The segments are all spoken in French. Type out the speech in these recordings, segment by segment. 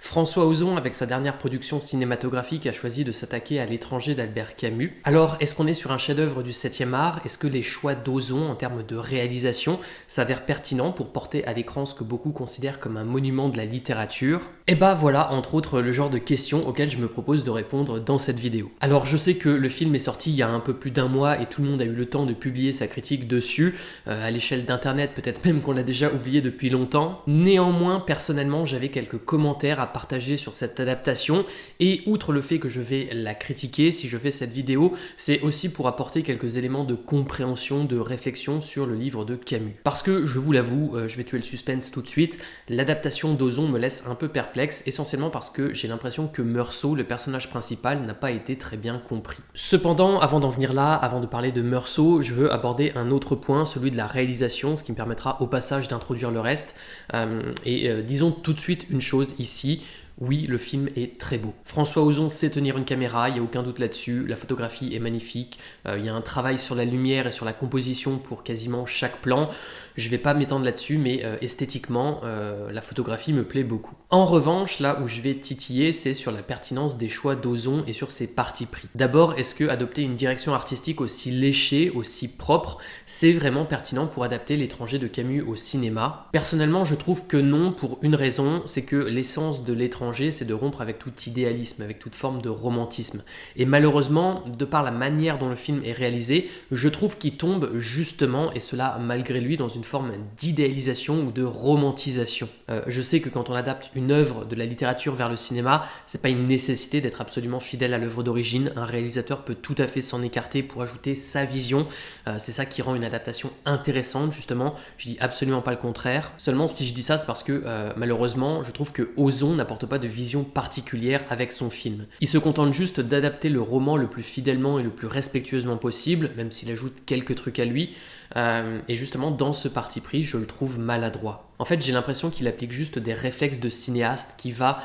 François Ozon, avec sa dernière production cinématographique, a choisi de s'attaquer à L'étranger d'Albert Camus. Alors, est-ce qu'on est sur un chef-d'œuvre du 7e art? Est-ce que les choix d'Ozon en termes de réalisation s'avèrent pertinents pour porter à l'écran ce que beaucoup considèrent comme un monument de la littérature? Et bah voilà, entre autres, le genre de questions auxquelles je me propose de répondre dans cette vidéo. Alors, je sais que le film est sorti il y a un peu plus d'un mois et tout le monde a eu le temps de publier sa critique dessus. À l'échelle d'internet, peut-être même qu'on l'a déjà oublié depuis longtemps. Néanmoins, personnellement, j'avais quelques commentaires à partager sur cette adaptation, et outre le fait que je vais la critiquer si je fais cette vidéo, c'est aussi pour apporter quelques éléments de compréhension, de réflexion sur le livre de Camus. Parce que, je vous l'avoue, je vais tuer le suspense tout de suite, l'adaptation d'Ozon me laisse un peu perplexe, essentiellement parce que j'ai l'impression que Meursault, le personnage principal, n'a pas été très bien compris. Cependant, avant d'en venir là, avant de parler de Meursault, je veux aborder un autre point, celui de la réalisation, ce qui me permettra au passage d'introduire le reste. Disons tout de suite une chose ici. Oui, le film est très beau. François Ozon sait tenir une caméra, il n'y a aucun doute là-dessus. La photographie est magnifique. Il y a un travail sur la lumière et sur la composition pour quasiment chaque plan. Je ne vais pas m'étendre là-dessus, mais esthétiquement, la photographie me plaît beaucoup. En revanche, là où je vais titiller, c'est sur la pertinence des choix d'Ozon et sur ses partis pris. D'abord, est-ce que adopter une direction artistique aussi léchée, aussi propre, c'est vraiment pertinent pour adapter L'étranger de Camus au cinéma? Personnellement, je trouve que non, pour une raison, c'est que l'essence de L'étranger, c'est de rompre avec tout idéalisme, avec toute forme de romantisme. Et malheureusement, de par la manière dont le film est réalisé, je trouve qu'il tombe justement, et cela malgré lui, dans une forme d'idéalisation ou de romantisation. Je sais que quand on adapte une œuvre de la littérature vers le cinéma, c'est pas une nécessité d'être absolument fidèle à l'œuvre d'origine. Un réalisateur peut tout à fait s'en écarter pour ajouter sa vision. C'est ça qui rend une adaptation intéressante, justement. Je dis absolument pas le contraire. Seulement, si je dis ça, c'est parce que malheureusement, je trouve que Ozon n'apporte pas de vision particulière avec son film. Il se contente juste d'adapter le roman le plus fidèlement et le plus respectueusement possible, même s'il ajoute quelques trucs à lui. Et justement, dans ce parti pris, je le trouve maladroit. En fait, j'ai l'impression qu'il applique juste des réflexes de cinéaste qui va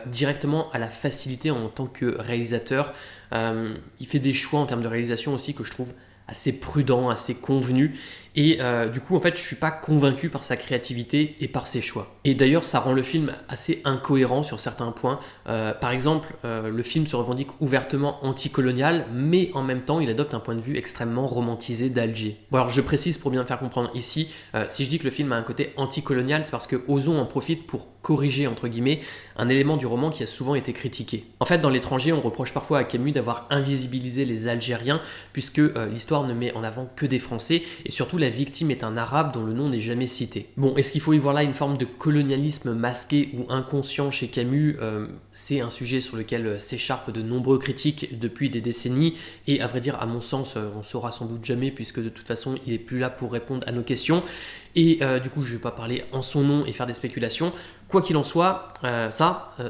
directement à la facilité en tant que réalisateur. Il fait des choix en termes de réalisation aussi que je trouve assez prudents, assez convenus. Et du coup, en fait, je suis pas convaincu par sa créativité et par ses choix. Et d'ailleurs, ça rend le film assez incohérent sur certains points. Par exemple, le film se revendique ouvertement anticolonial, mais en même temps, il adopte un point de vue extrêmement romantisé d'Alger. Bon, alors je précise pour bien faire comprendre ici, si je dis que le film a un côté anticolonial, c'est parce que Ozon en profite pour corriger, entre guillemets, un élément du roman qui a souvent été critiqué. En fait, dans L'étranger, on reproche parfois à Camus d'avoir invisibilisé les Algériens, puisque l'histoire ne met en avant que des Français, et surtout la victime est un arabe dont le nom n'est jamais cité. Bon, est-ce qu'il faut y voir là une forme de colonialisme masqué ou inconscient chez Camus? C'est un sujet sur lequel s'écharpent de nombreux critiques depuis des décennies, et à vrai dire, à mon sens, on saura sans doute jamais, puisque de toute façon, il est plus là pour répondre à nos questions. Et du coup, je ne vais pas parler en son nom et faire des spéculations. Quoi qu'il en soit,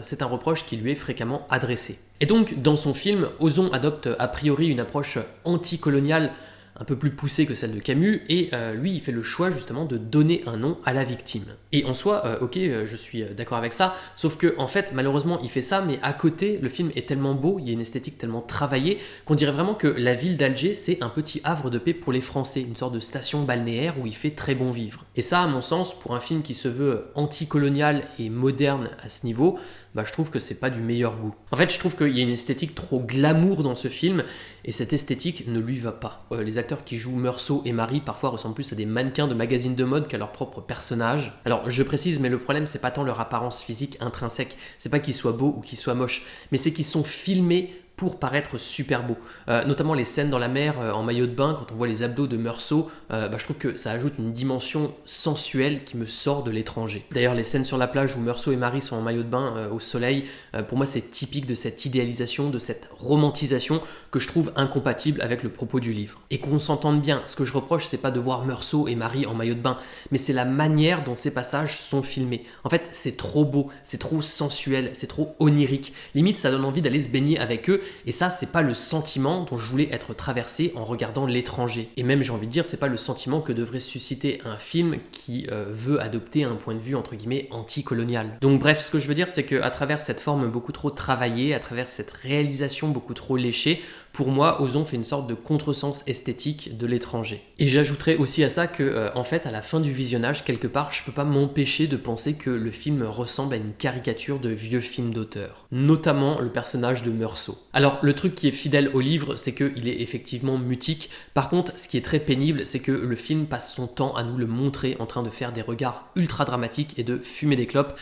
c'est un reproche qui lui est fréquemment adressé. Et donc, dans son film, Ozon adopte a priori une approche anticoloniale un peu plus poussée que celle de Camus, et lui, il fait le choix justement de donner un nom à la victime. Et en soi, je suis d'accord avec ça, sauf que en fait, malheureusement, il fait ça, mais à côté, le film est tellement beau, il y a une esthétique tellement travaillée, qu'on dirait vraiment que la ville d'Alger, c'est un petit havre de paix pour les Français, une sorte de station balnéaire où il fait très bon vivre. Et ça, à mon sens, pour un film qui se veut anticolonial et moderne à ce niveau, je trouve que c'est pas du meilleur goût. En fait, je trouve qu'il y a une esthétique trop glamour dans ce film, et cette esthétique ne lui va pas. Les acteurs qui jouent Meursault et Marie parfois ressemblent plus à des mannequins de magazines de mode qu'à leur propre personnage. Alors, je précise, mais le problème, c'est pas tant leur apparence physique intrinsèque, c'est pas qu'ils soient beaux ou qu'ils soient moches, mais c'est qu'ils sont filmés pour paraître super beau. Notamment les scènes dans la mer en maillot de bain, quand on voit les abdos de Meursault, je trouve que ça ajoute une dimension sensuelle qui me sort de L'étranger. D'ailleurs, les scènes sur la plage où Meursault et Marie sont en maillot de bain au soleil, pour moi c'est typique de cette idéalisation, de cette romantisation que je trouve incompatible avec le propos du livre. Et qu'on s'entende bien, ce que je reproche, c'est pas de voir Meursault et Marie en maillot de bain, mais c'est la manière dont ces passages sont filmés. En fait, c'est trop beau, c'est trop sensuel, c'est trop onirique. Limite, ça donne envie d'aller se baigner avec eux. Et ça, c'est pas le sentiment dont je voulais être traversé en regardant L'étranger. Et même, j'ai envie de dire, c'est pas le sentiment que devrait susciter un film qui veut adopter un point de vue, entre guillemets, anticolonial. Donc bref, ce que je veux dire, c'est qu'à travers cette forme beaucoup trop travaillée, à travers cette réalisation beaucoup trop léchée, Pour moi, Ozon fait une sorte de contresens esthétique de l'étranger. Et j'ajouterais aussi à ça que, en fait, à la fin du visionnage, quelque part, je peux pas m'empêcher de penser que le film ressemble à une caricature de vieux films d'auteur. Notamment le personnage de Meursault. Alors, le truc qui est fidèle au livre, c'est qu'il est effectivement mutique. Par contre, ce qui est très pénible, c'est que le film passe son temps à nous le montrer en train de faire des regards ultra dramatiques et de fumer des clopes.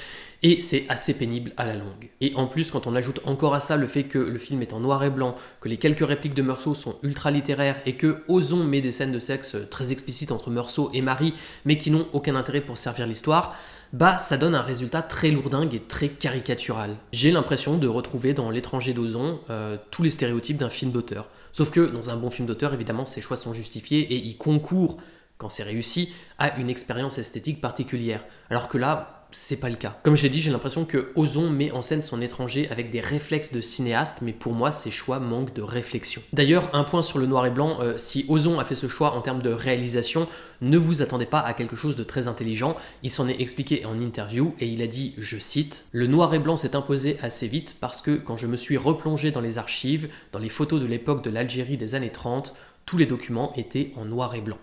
Et c'est assez pénible à la longue. Et en plus, quand on ajoute encore à ça le fait que le film est en noir et blanc, que les quelques répliques de Meursault sont ultra littéraires et que Ozon met des scènes de sexe très explicites entre Meursault et Marie, mais qui n'ont aucun intérêt pour servir l'histoire, bah ça donne un résultat très lourdingue et très caricatural. J'ai l'impression de retrouver dans L'étranger d'Ozon tous les stéréotypes d'un film d'auteur. Sauf que dans un bon film d'auteur, évidemment, ses choix sont justifiés et il concourt, quand c'est réussi, à une expérience esthétique particulière. Alors que là, c'est pas le cas. Comme je l'ai dit, j'ai l'impression que Ozon met en scène son étranger avec des réflexes de cinéaste, mais pour moi, ces choix manquent de réflexion. D'ailleurs, un point sur le noir et blanc, si Ozon a fait ce choix en termes de réalisation, ne vous attendez pas à quelque chose de très intelligent. Il s'en est expliqué en interview et il a dit, je cite, « Le noir et blanc s'est imposé assez vite parce que quand je me suis replongé dans les archives, dans les photos de l'époque de l'Algérie des années 30, tous les documents étaient en noir et blanc. »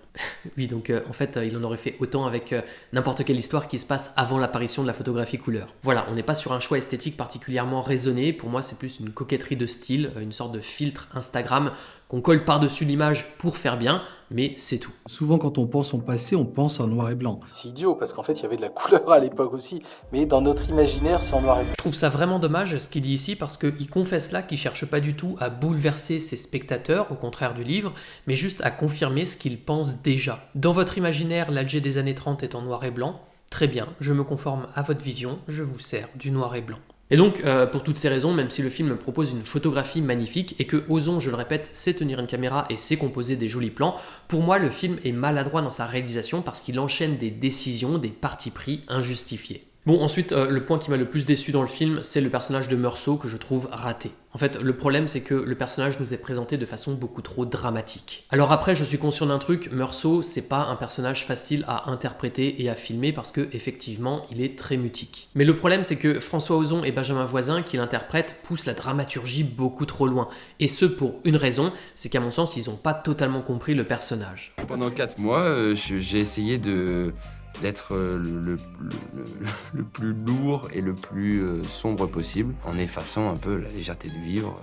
Oui, donc en fait, il en aurait fait autant avec n'importe quelle histoire qui se passe avant l'apparition de la photographie couleur. Voilà, on n'est pas sur un choix esthétique particulièrement raisonné. Pour moi, c'est plus une coquetterie de style, une sorte de filtre Instagram qu'on colle par-dessus l'image pour faire bien, mais c'est tout. Souvent, quand on pense au passé, on pense en noir et blanc. C'est idiot, parce qu'en fait, il y avait de la couleur à l'époque aussi, mais dans notre imaginaire, c'est en noir et blanc. Je trouve ça vraiment dommage ce qu'il dit ici, parce qu'il confesse là qu'il cherche pas du tout à bouleverser ses spectateurs, au contraire du livre, mais juste à confirmer ce qu'il pense déjà. Dans votre imaginaire, l'Alger des années 30 est en noir et blanc. Très bien, je me conforme à votre vision, je vous sers du noir et blanc. Et donc, pour toutes ces raisons, même si le film propose une photographie magnifique et que Ozon, je le répète, sait tenir une caméra et sait composer des jolis plans, pour moi, le film est maladroit dans sa réalisation parce qu'il enchaîne des décisions, des partis pris injustifiés. Bon, ensuite, le point qui m'a le plus déçu dans le film, c'est le personnage de Meursault que je trouve raté. En fait, le problème, c'est que le personnage nous est présenté de façon beaucoup trop dramatique. Alors après, je suis conscient d'un truc, Meursault, c'est pas un personnage facile à interpréter et à filmer parce que, effectivement, il est très mutique. Mais le problème, c'est que François Ozon et Benjamin Voisin, qui l'interprètent, poussent la dramaturgie beaucoup trop loin. Et ce, pour une raison, c'est qu'à mon sens, ils n'ont pas totalement compris le personnage. Pendant 4 mois, j'ai essayé d'être le plus lourd et le plus sombre possible, en effaçant un peu la légèreté de vivre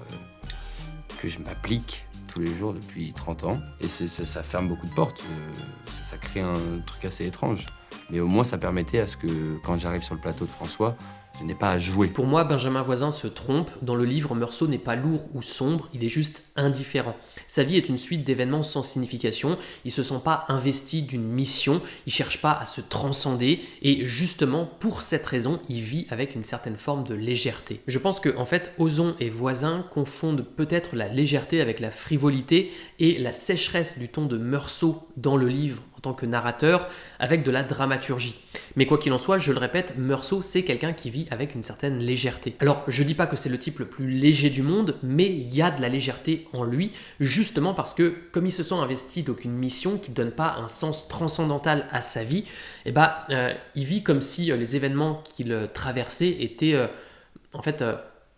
que je m'applique tous les jours depuis 30 ans. Et ça ferme beaucoup de portes, ça crée un truc assez étrange. Mais au moins ça permettait à ce que, quand j'arrive sur le plateau de François, je n'ai pas à jouer. Pour moi, Benjamin Voisin se trompe. Dans le livre, Meursault n'est pas lourd ou sombre, il est juste indifférent. Sa vie est une suite d'événements sans signification, il se sent pas investi d'une mission, il cherche pas à se transcender, et justement, pour cette raison, il vit avec une certaine forme de légèreté. Je pense que, en fait, Ozon et Voisin confondent peut-être la légèreté avec la frivolité, et la sécheresse du ton de Meursault dans le livre, en tant que narrateur, avec de la dramaturgie. Mais quoi qu'il en soit, je le répète, Meursault, c'est quelqu'un qui vit avec une certaine légèreté. Alors, je dis pas que c'est le type le plus léger du monde, mais il y a de la légèreté en lui, justement parce que, comme il se sent investi d'aucune mission qui ne donne pas un sens transcendantal à sa vie, il vit comme si les événements qu'il traversait étaient,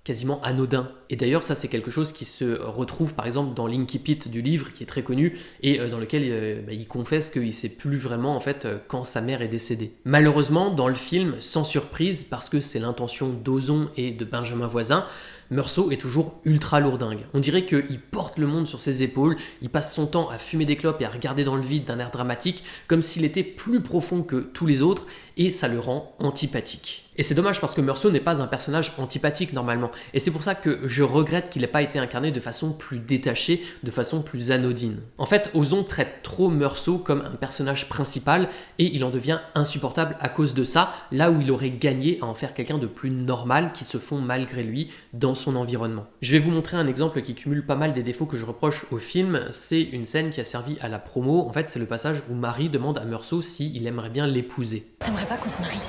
quasiment anodin. Et d'ailleurs, ça, c'est quelque chose qui se retrouve, par exemple, dans l'Incipit du livre, qui est très connu, et dans lequel il confesse qu'il ne sait plus vraiment, quand sa mère est décédée. Malheureusement, dans le film, sans surprise, parce que c'est l'intention d'Ozon et de Benjamin Voisin, Meursault est toujours ultra lourdingue. On dirait qu'il porte le monde sur ses épaules, il passe son temps à fumer des clopes et à regarder dans le vide d'un air dramatique, comme s'il était plus profond que tous les autres, et ça le rend antipathique. Et c'est dommage parce que Meursault n'est pas un personnage antipathique normalement, et c'est pour ça que je regrette qu'il n'ait pas été incarné de façon plus détachée, de façon plus anodine. En fait, Ozon traite trop Meursault comme un personnage principal, et il en devient insupportable à cause de ça, là où il aurait gagné à en faire quelqu'un de plus normal qui se fond malgré lui dans son environnement. Je vais vous montrer un exemple qui cumule pas mal des défauts que je reproche au film. C'est une scène qui a servi à la promo. En fait, c'est le passage où Marie demande à Meursault s'il aimerait bien l'épouser. T'aimerais pas qu'on se marie?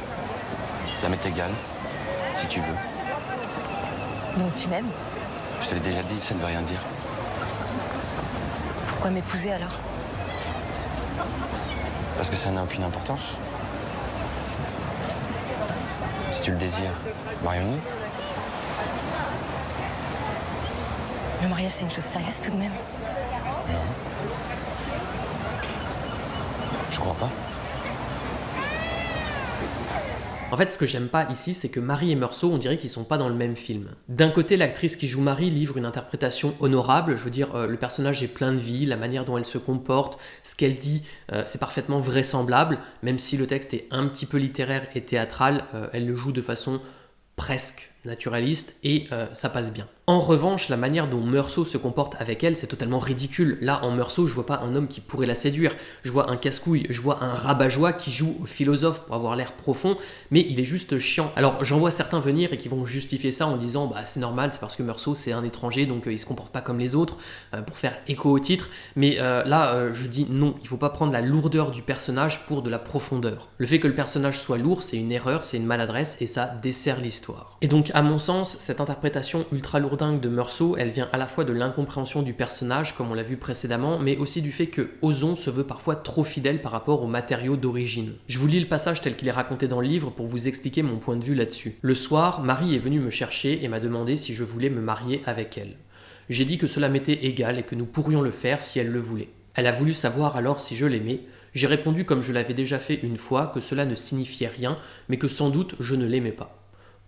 Ça m'est égal, si tu veux. Donc tu m'aimes? Je te l'ai déjà dit, ça ne veut rien dire. Pourquoi m'épouser alors? Parce que ça n'a aucune importance. Si tu le désires, marions-nous. Le mariage, c'est une chose sérieuse tout de même. Non. Je crois pas. En fait, ce que j'aime pas ici, c'est que Marie et Meursault, on dirait qu'ils sont pas dans le même film. D'un côté, l'actrice qui joue Marie livre une interprétation honorable, je veux dire, le personnage est plein de vie, la manière dont elle se comporte, ce qu'elle dit, c'est parfaitement vraisemblable, même si le texte est un petit peu littéraire et théâtral, elle le joue de façon presque naturaliste et ça passe bien. En revanche, la manière dont Meursault se comporte avec elle, c'est totalement ridicule. Là, en Meursault, je vois pas un homme qui pourrait la séduire. Je vois un casse-couille, je vois un rabat-joie qui joue au philosophe pour avoir l'air profond, mais il est juste chiant. Alors, j'en vois certains venir et qui vont justifier ça en disant bah c'est normal, c'est parce que Meursault c'est un étranger, donc il se comporte pas comme les autres, pour faire écho au titre. Mais là, je dis non, il faut pas prendre la lourdeur du personnage pour de la profondeur. Le fait que le personnage soit lourd, c'est une erreur, c'est une maladresse et ça dessert l'histoire. Et donc, à mon sens, cette interprétation ultra lourdingue de Meursault, elle vient à la fois de l'incompréhension du personnage, comme on l'a vu précédemment, mais aussi du fait que Ozon se veut parfois trop fidèle par rapport aux matériaux d'origine. Je vous lis le passage tel qu'il est raconté dans le livre pour vous expliquer mon point de vue là-dessus. Le soir, Marie est venue me chercher et m'a demandé si je voulais me marier avec elle. J'ai dit que cela m'était égal et que nous pourrions le faire si elle le voulait. Elle a voulu savoir alors si je l'aimais. J'ai répondu comme je l'avais déjà fait une fois que cela ne signifiait rien, mais que sans doute je ne l'aimais pas.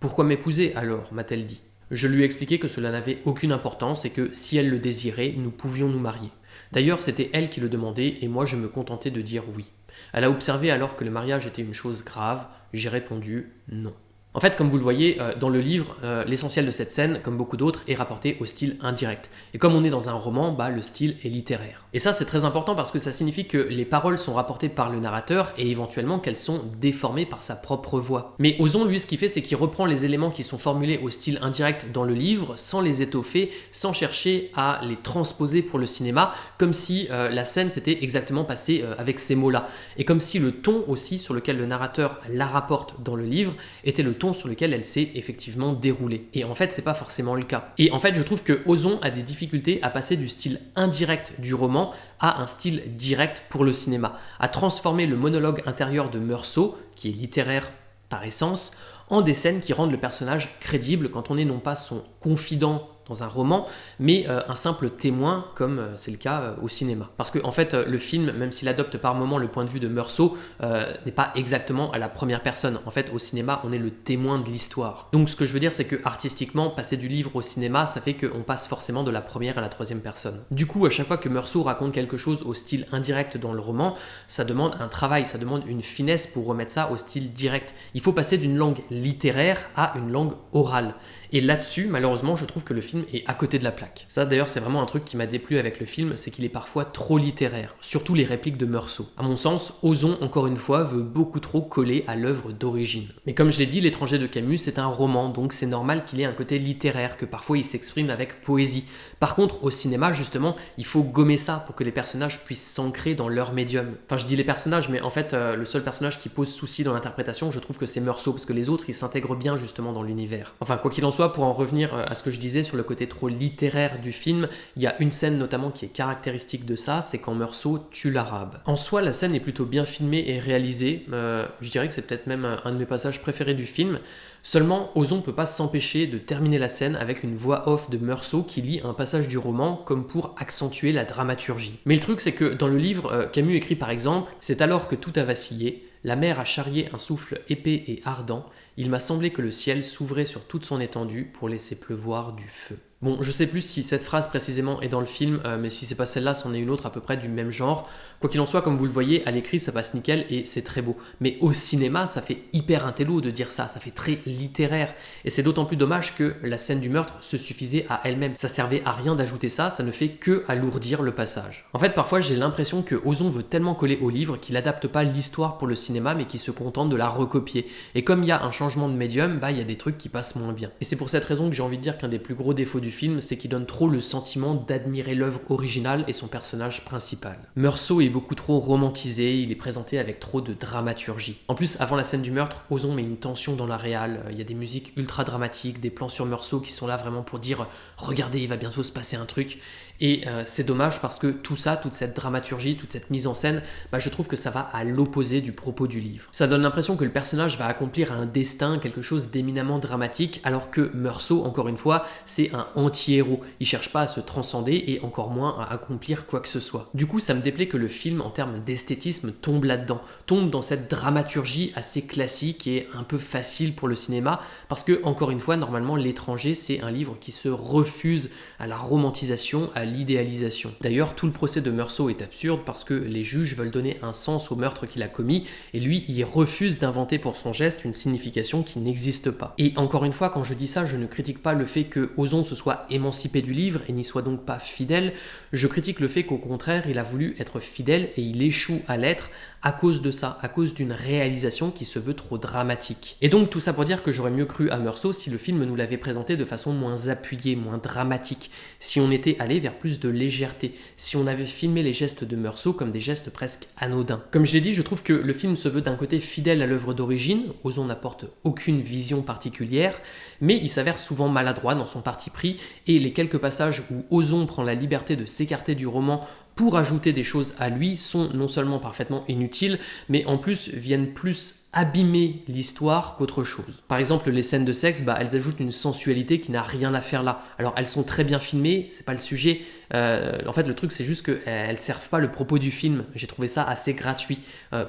« Pourquoi m'épouser alors ?» m'a-t-elle dit. Je lui ai expliqué que cela n'avait aucune importance et que si elle le désirait, nous pouvions nous marier. D'ailleurs, c'était elle qui le demandait et moi je me contentais de dire oui. Elle a observé alors que le mariage était une chose grave. J'ai répondu non. En fait, comme vous le voyez, dans le livre, l'essentiel de cette scène, comme beaucoup d'autres, est rapporté au style indirect. Et comme on est dans un roman, le style est littéraire. Et ça, c'est très important parce que ça signifie que les paroles sont rapportées par le narrateur et éventuellement qu'elles sont déformées par sa propre voix. Mais Ozon, lui, ce qu'il fait, c'est qu'il reprend les éléments qui sont formulés au style indirect dans le livre, sans les étoffer, sans chercher à les transposer pour le cinéma, comme si la scène s'était exactement passée avec ces mots-là. Et comme si le ton aussi sur lequel le narrateur la rapporte dans le livre était le ton sur lequel elle s'est effectivement déroulée. Et en fait, c'est pas forcément le cas. Et en fait, je trouve que Ozon a des difficultés à passer du style indirect du roman à un style direct pour le cinéma, à transformer le monologue intérieur de Meursault, qui est littéraire par essence, en des scènes qui rendent le personnage crédible quand on est non pas son confident dans un roman, mais un simple témoin, comme c'est le cas au cinéma. Parce que en fait, le film, même s'il adopte par moments le point de vue de Meursault, n'est pas exactement à la première personne. En fait, au cinéma, on est le témoin de l'histoire. Donc ce que je veux dire, c'est que artistiquement, passer du livre au cinéma, ça fait qu'on passe forcément de la première à la troisième personne. Du coup, à chaque fois que Meursault raconte quelque chose au style indirect dans le roman, ça demande un travail, ça demande une finesse pour remettre ça au style direct. Il faut passer d'une langue littéraire à une langue orale. Et là-dessus, malheureusement, je trouve que le film est à côté de la plaque. Ça, d'ailleurs, c'est vraiment un truc qui m'a déplu avec le film, c'est qu'il est parfois trop littéraire, surtout les répliques de Meursault. À mon sens, Ozon, encore une fois, veut beaucoup trop coller à l'œuvre d'origine. Mais comme je l'ai dit, L'étranger de Camus, c'est un roman, donc c'est normal qu'il ait un côté littéraire, que parfois il s'exprime avec poésie. Par contre, au cinéma, justement, il faut gommer ça pour que les personnages puissent s'ancrer dans leur médium. Enfin, je dis les personnages, mais en fait, le seul personnage qui pose souci dans l'interprétation, je trouve que c'est Meursault, parce que les autres, ils s'intègrent bien, justement, dans l'univers. Enfin, quoi qu'il en soit, pour en revenir à ce que je disais sur le côté trop littéraire du film, il y a une scène notamment qui est caractéristique de ça, c'est quand Meursault tue l'arabe. En soi, la scène est plutôt bien filmée et réalisée, je dirais que c'est peut-être même un de mes passages préférés du film. Seulement, Ozon ne peut pas s'empêcher de terminer la scène avec une voix off de Meursault qui lit un passage du roman comme pour accentuer la dramaturgie. Mais le truc, c'est que dans le livre, Camus écrit par exemple « C'est alors que tout a vacillé, la mer a charrié un souffle épais et ardent, il m'a semblé que le ciel s'ouvrait sur toute son étendue pour laisser pleuvoir du feu. » Bon, je sais plus si cette phrase précisément est dans le film, mais si c'est pas celle-là, c'en est une autre à peu près du même genre. Quoi qu'il en soit, comme vous le voyez, à l'écrit ça passe nickel et c'est très beau. Mais au cinéma, ça fait hyper intello de dire ça, ça fait très littéraire. Et c'est d'autant plus dommage que la scène du meurtre se suffisait à elle-même. Ça servait à rien d'ajouter ça ne fait que alourdir le passage. En fait, parfois j'ai l'impression que Ozon veut tellement coller au livre qu'il adapte pas l'histoire pour le cinéma, mais qu'il se contente de la recopier. Et comme il y a un changement de médium, il y a des trucs qui passent moins bien. Et c'est pour cette raison que j'ai envie de dire qu'un des plus gros défauts du film, c'est qu'il donne trop le sentiment d'admirer l'œuvre originale et son personnage principal. Meursault est beaucoup trop romantisé, il est présenté avec trop de dramaturgie. En plus, avant la scène du meurtre, Ozon met une tension dans la réal, il y a des musiques ultra dramatiques, des plans sur Meursault qui sont là vraiment pour dire « Regardez, il va bientôt se passer un truc ». Et c'est dommage parce que tout ça, toute cette dramaturgie, toute cette mise en scène, je trouve que ça va à l'opposé du propos du livre. Ça donne l'impression que le personnage va accomplir un destin, quelque chose d'éminemment dramatique, alors que Meursault, encore une fois, c'est un anti-héros. Il cherche pas à se transcender et encore moins à accomplir quoi que ce soit. Du coup, ça me déplaît que le film, en termes d'esthétisme, tombe là-dedans, tombe dans cette dramaturgie assez classique et un peu facile pour le cinéma, parce que, encore une fois, normalement, L'étranger, c'est un livre qui se refuse à la romantisation, à l'idéalisation. D'ailleurs, tout le procès de Meursault est absurde parce que les juges veulent donner un sens au meurtre qu'il a commis, et lui, il refuse d'inventer pour son geste une signification qui n'existe pas. Et encore une fois, quand je dis ça, je ne critique pas le fait que Ozon se soit émancipé du livre et n'y soit donc pas fidèle, je critique le fait qu'au contraire, il a voulu être fidèle et il échoue à l'être à cause de ça, à cause d'une réalisation qui se veut trop dramatique. Et donc tout ça pour dire que j'aurais mieux cru à Meursault si le film nous l'avait présenté de façon moins appuyée, moins dramatique, si on était allé vers plus de légèreté, si on avait filmé les gestes de Meursault comme des gestes presque anodins. Comme je l'ai dit, je trouve que le film se veut d'un côté fidèle à l'œuvre d'origine, Ozon n'apporte aucune vision particulière, mais il s'avère souvent maladroit dans son parti pris, et les quelques passages où Ozon prend la liberté de s'écarter du roman pour ajouter des choses à lui sont non seulement parfaitement inutiles, mais en plus viennent plus abîmer l'histoire qu'autre chose. Par exemple, les scènes de sexe, elles ajoutent une sensualité qui n'a rien à faire là. Alors elles sont très bien filmées, c'est pas le sujet. En fait, le truc c'est juste qu'elles servent pas le propos du film. J'ai trouvé ça assez gratuit.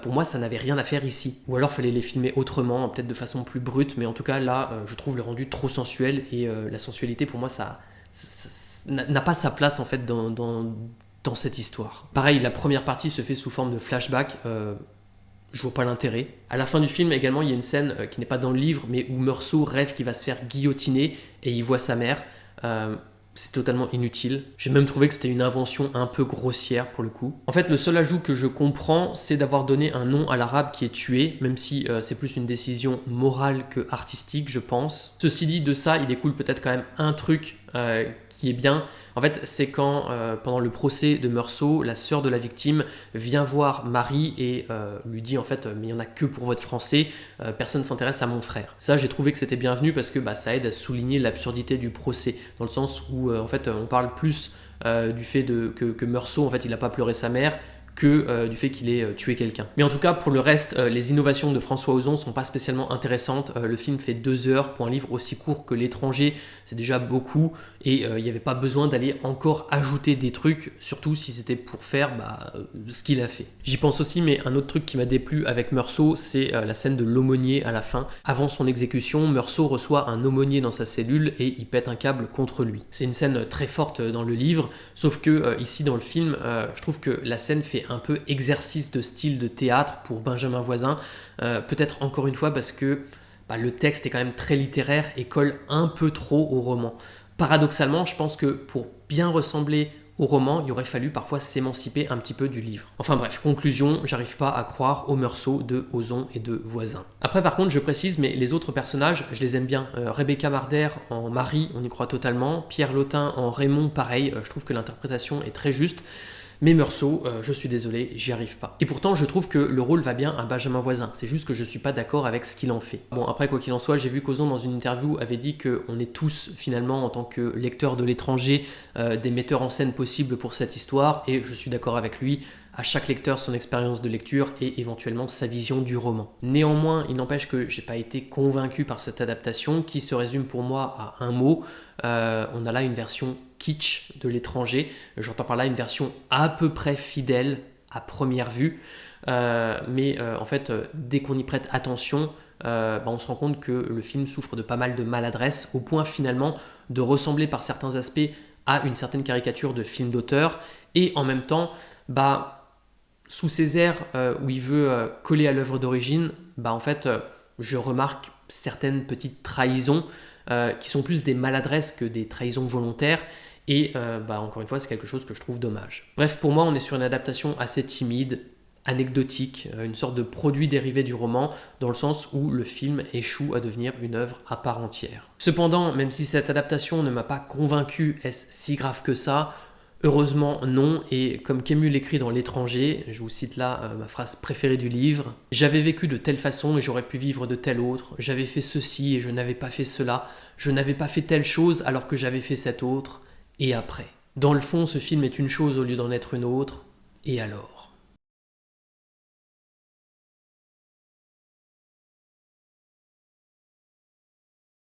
Pour moi, ça n'avait rien à faire ici. Ou alors fallait les filmer autrement, peut-être de façon plus brute, mais en tout cas là, je trouve le rendu trop sensuel et la sensualité pour moi ça n'a pas sa place en fait dans cette histoire. Pareil, la première partie se fait sous forme de flashback. Je vois pas l'intérêt. À la fin du film également, il y a une scène qui n'est pas dans le livre, mais où Meursault rêve qu'il va se faire guillotiner et il voit sa mère. C'est totalement inutile. J'ai même trouvé que c'était une invention un peu grossière pour le coup. En fait, le seul ajout que je comprends, c'est d'avoir donné un nom à l'arabe qui est tué, même si c'est plus une décision morale que artistique, je pense. Ceci dit, de ça, il découle peut-être quand même un truc qui est bien. En fait, c'est quand, pendant le procès de Meursault, la sœur de la victime vient voir Marie et lui dit en fait mais il n'y en a que pour votre français, personne ne s'intéresse à mon frère. Ça, j'ai trouvé que c'était bienvenu parce que ça aide à souligner l'absurdité du procès, dans le sens où en fait on parle plus du fait que Meursault en fait il n'a pas pleuré sa mère que du fait qu'il ait tué quelqu'un. Mais en tout cas, pour le reste, les innovations de François Ozon sont pas spécialement intéressantes. Le film fait 2 heures pour un livre aussi court que L'étranger, c'est déjà beaucoup, et il n'y avait pas besoin d'aller encore ajouter des trucs, surtout si c'était pour faire ce qu'il a fait. J'y pense aussi, mais un autre truc qui m'a déplu avec Meursault, c'est la scène de l'aumônier à la fin. Avant son exécution, Meursault reçoit un aumônier dans sa cellule et il pète un câble contre lui. C'est une scène très forte dans le livre, sauf que ici dans le film, je trouve que la scène fait un peu exercice de style de théâtre pour Benjamin Voisin, peut-être encore une fois parce que le texte est quand même très littéraire et colle un peu trop au roman. Paradoxalement, je pense que pour bien ressembler au roman, il aurait fallu parfois s'émanciper un petit peu du livre. Enfin bref, conclusion, j'arrive pas à croire au Meursault de Ozon et de Voisin. Après par contre, je précise, mais les autres personnages, je les aime bien. Rebecca Marder en Marie, on y croit totalement. Pierre Lotin en Raymond, pareil, je trouve que l'interprétation est très juste. Mais Meursault, je suis désolé, j'y arrive pas. Et pourtant, je trouve que le rôle va bien à Benjamin Voisin. C'est juste que je suis pas d'accord avec ce qu'il en fait. Bon, après, quoi qu'il en soit, j'ai vu qu'Ozon, dans une interview, avait dit qu'on est tous, finalement, en tant que lecteurs de L'étranger, des metteurs en scène possibles pour cette histoire. Et je suis d'accord avec lui. À chaque lecteur, son expérience de lecture et éventuellement sa vision du roman. Néanmoins, il n'empêche que j'ai pas été convaincu par cette adaptation qui se résume pour moi à un mot. On a là une version kitsch de L'étranger. J'entends par là une version à peu près fidèle à première vue. Mais en fait, dès qu'on y prête attention, on se rend compte que le film souffre de pas mal de maladresse, au point finalement de ressembler par certains aspects à une certaine caricature de film d'auteur. Et en même temps, sous ces airs où il veut coller à l'œuvre d'origine, en fait, je remarque certaines petites trahisons qui sont plus des maladresses que des trahisons volontaires. Et encore une fois, c'est quelque chose que je trouve dommage. Bref, pour moi, on est sur une adaptation assez timide, anecdotique, une sorte de produit dérivé du roman, dans le sens où le film échoue à devenir une œuvre à part entière. Cependant, même si cette adaptation ne m'a pas convaincu, est-ce si grave que ça ? Heureusement non, et comme Camus l'écrit dans L'étranger, je vous cite là ma phrase préférée du livre, « J'avais vécu de telle façon et j'aurais pu vivre de telle autre, j'avais fait ceci et je n'avais pas fait cela, je n'avais pas fait telle chose alors que j'avais fait cette autre, et après. » Dans le fond, ce film est une chose au lieu d'en être une autre, et alors ?